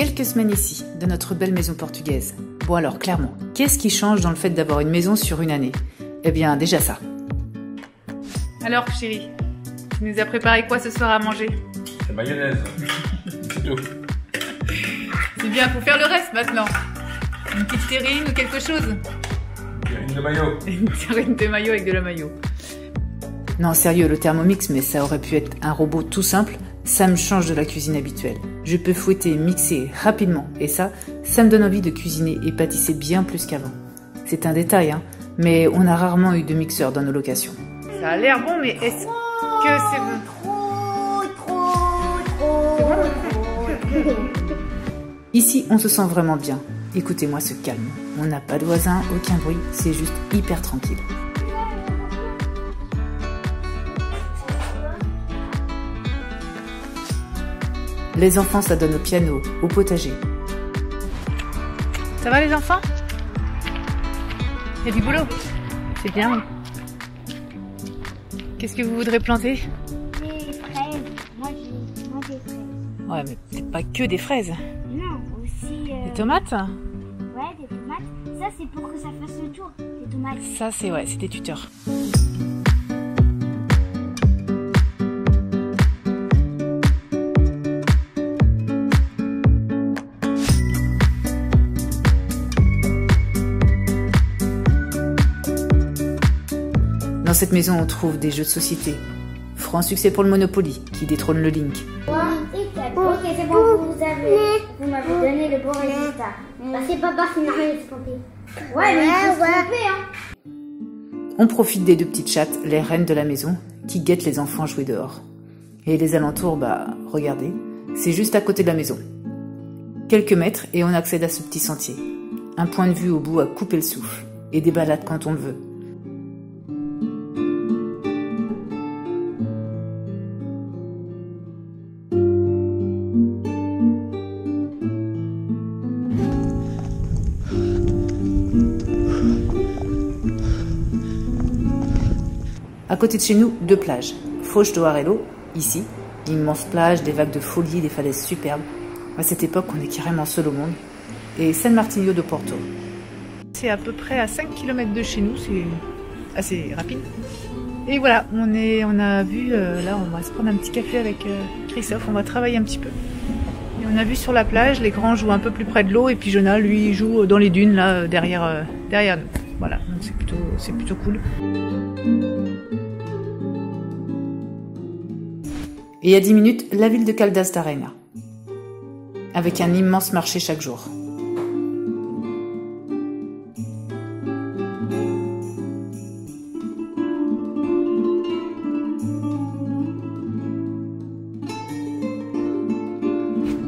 quelques semaines ici, dans notre belle maison portugaise. Bon alors, clairement, qu'est-ce qui change dans le fait d'avoir une maison sur une année? Eh bien, déjà ça. Alors, chérie, tu nous as préparé quoi ce soir à manger? La mayonnaise. C'est tout. C'est bien, faut faire le reste maintenant. Une petite terrine ou quelque chose? Une de maillot. Une terrine de maillot avec de la maillot. Non, sérieux, le Thermomix, mais ça aurait pu être un robot tout simple, ça me change de la cuisine habituelle. Je peux fouetter, mixer rapidement, et ça me donne envie de cuisiner et pâtisser bien plus qu'avant. C'est un détail, hein, mais on a rarement eu de mixeur dans nos locations. Ça a l'air bon, mais est-ce que c'est bon? Ici, on se sent vraiment bien. Écoutez-moi ce calme. On n'a pas de voisins, aucun bruit, c'est juste hyper tranquille. Les enfants s'adonnent au piano, au potager. Ça va les enfants? Il y a du boulot? C'est bien. Qu'est-ce que vous voudrez planter? Des fraises. Moi, des fraises. Ouais, mais peut-être pas que des fraises. Non, aussi... Des tomates? Ouais, des tomates. Ça, c'est pour que ça fasse le tour, des tomates. Ça, c'est des tuteurs. Dans cette maison, on trouve des jeux de société. Franc succès pour le Monopoly, qui détrône le Link. 3 et 4. Ok, c'est bon, vous m'avez donné le bon résultat. Bah, c'est papa qui n'a rien trompé. Ouais, mais il faut se tromper, hein. On profite des deux petites chattes, les reines de la maison, qui guettent les enfants jouer dehors. Et les alentours, bah, regardez, c'est juste à côté de la maison. Quelques mètres et on accède à ce petit sentier. Un point de vue au bout à couper le souffle, et des balades quand on le veut. À côté de chez nous, deux plages. Foz do Arelho, ici, immense plage, des vagues de folie, des falaises superbes. À cette époque, on est carrément seul au monde. Et San Martinho do Porto. C'est à peu près à 5 km de chez nous, c'est assez rapide. Et voilà, on a vu, là on va se prendre un petit café avec Christophe, on va travailler un petit peu. Et on a vu sur la plage, les grands jouent un peu plus près de l'eau et puis Jonah, lui, il joue dans les dunes, là, derrière nous. Voilà, donc c'est plutôt cool. Et à 10 minutes, la ville de Caldas da Rainha, avec un immense marché chaque jour.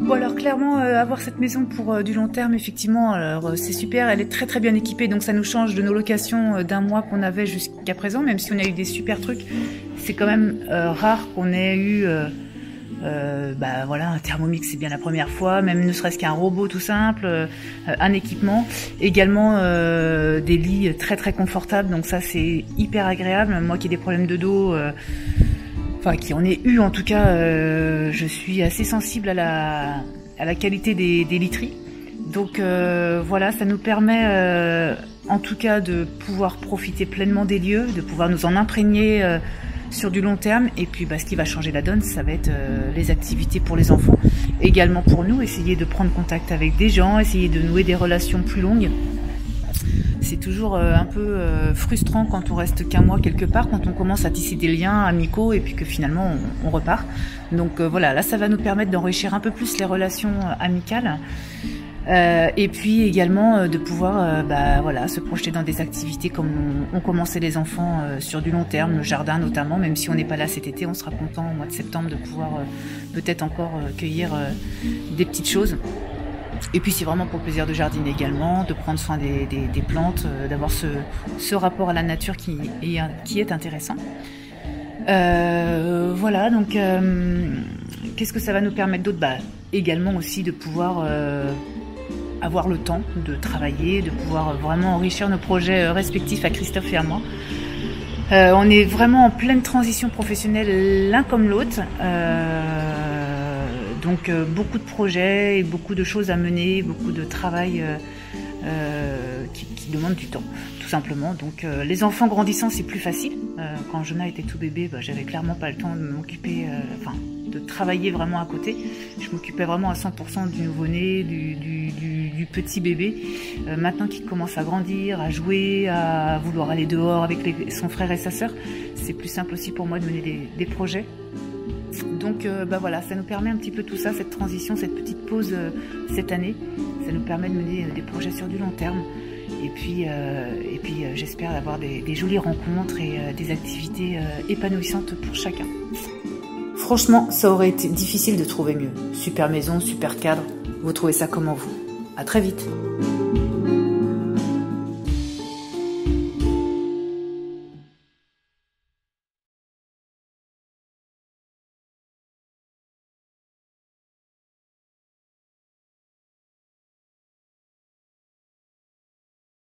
Bon alors clairement avoir cette maison pour du long terme effectivement alors c'est super, elle est très très bien équipée donc ça nous change de nos locations d'un mois qu'on avait jusqu'à présent, même si on a eu des super trucs, c'est quand même rare qu'on ait eu bah voilà, un Thermomix c'est bien la première fois, même ne serait-ce qu'un robot tout simple, un équipement, également des lits très très confortables, donc ça c'est hyper agréable. Moi qui ai des problèmes de dos, enfin qui en ai eu en tout cas, je suis assez sensible à la qualité des literies, donc voilà, ça nous permet en tout cas de pouvoir profiter pleinement des lieux, de pouvoir nous en imprégner sur du long terme. Et puis bah, ce qui va changer la donne, ça va être les activités pour les enfants, également pour nous, essayer de prendre contact avec des gens, essayer de nouer des relations plus longues. C'est toujours un peu frustrant quand on reste qu'un mois quelque part, quand on commence à tisser des liens amicaux et puis que finalement on repart. Donc voilà, là ça va nous permettre d'enrichir un peu plus les relations amicales. Et puis également de pouvoir bah, voilà, se projeter dans des activités comme ont commencé les enfants sur du long terme, le jardin notamment, même si on n'est pas là cet été, on sera content au mois de septembre de pouvoir peut-être encore cueillir des petites choses. Et puis c'est vraiment pour le plaisir de jardiner également, de prendre soin des plantes, d'avoir ce rapport à la nature qui est intéressant. Voilà, donc qu'est-ce que ça va nous permettre d'autre? Bah, également aussi de pouvoir avoir le temps de travailler, de pouvoir vraiment enrichir nos projets respectifs à Christophe et à moi. On est vraiment en pleine transition professionnelle l'un comme l'autre. Donc beaucoup de projets et beaucoup de choses à mener, beaucoup de travail qui demande du temps, tout simplement. Donc les enfants grandissant, c'est plus facile. Quand Jonah était tout bébé, j'avais clairement pas le temps de m'occuper, de travailler vraiment à côté. Je m'occupais vraiment à 100% du nouveau-né, du petit bébé. Maintenant qu'il commence à grandir, à jouer, à vouloir aller dehors avec son frère et sa sœur, c'est plus simple aussi pour moi de mener des projets. Donc voilà, ça nous permet un petit peu tout ça, cette transition, cette petite pause cette année. Ça nous permet de mener des projets sur du long terme. Et puis j'espère avoir des jolies rencontres et des activités épanouissantes pour chacun. Franchement, ça aurait été difficile de trouver mieux. Super maison, super cadre. Vous trouvez ça comment vous? À très vite.